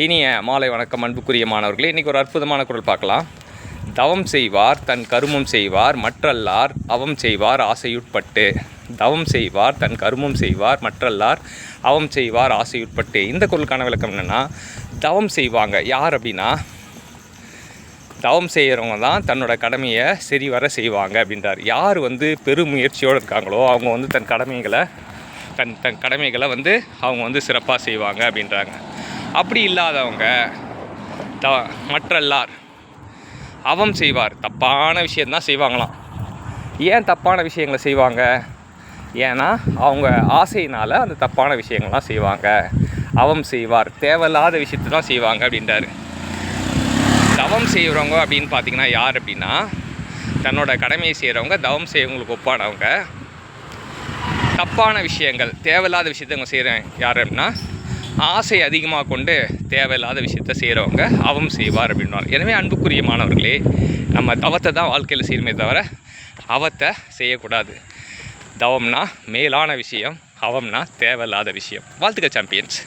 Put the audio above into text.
இனிய மாலை வணக்கம் அன்புக்குரிய மாணவர்களே. இன்றைக்கி ஒரு அற்புதமான குறள் பார்க்கலாம். தவம் செய்வார் தன் கருமம் செய்வார் மற்றல்லார் அவம் செய்வார் ஆசையுட்பட்டு. தவம் செய்வார் தன் கருமம் செய்வார் மற்றல்லார் அவம் செய்வார் ஆசையுட்பட்டு. இந்த குறளுக்கான விளக்கம் என்னென்னா, தவம் செய்வாங்க யார் அப்படின்னா, தவம் செய்கிறவங்க தான் தன்னோட கடமையை சரிவர செய்வாங்க அப்படின்றார். யார் பெருமுயற்சியோடு இருக்காங்களோ அவங்க தன் கடமைகளை அவங்க சிறப்பாக செய்வாங்க அப்படின்றாங்க. அப்படி இல்லாதவங்க மற்றல்லார் அவம் செய்வார், தப்பான விஷயந்தான் செய்வாங்களாம். ஏன் தப்பான விஷயங்களை செய்வாங்க? ஏன்னா அவங்க ஆசையினால் அந்த தப்பான விஷயங்கள்லாம் செய்வாங்க. அவம் செய்வார், தேவையில்லாத விஷயத்தை தான் செய்வாங்க அப்படின்றாரு. தவம் செய்கிறவங்க அப்படின்னு பார்த்திங்கன்னா யார் அப்படின்னா, தன்னோட கடமையை செய்கிறவங்க, தவம் செய்கிறவங்களுக்கு ஒப்பானவங்க. தப்பான விஷயங்கள், தேவையில்லாத விஷயத்தை அவங்க செய்கிறேன் யார் அப்படின்னா, ஆசை அதிகமாக கொண்டு தேவையில்லாத விஷயத்த செய்கிறவங்க அவம் செய்வார் அப்படின்வார். எனவே அன்புக்குரிய மாணவர்களே, நம்ம தவத்தை தான் வாழ்க்கையில் செய்யணுமே தவிர அவத்தை செய்யக்கூடாது. தவம்னா மேலான விஷயம், அவம்னா தேவையில்லாத விஷயம். வாழ்த்துக்கள் சாம்பியன்ஸ்.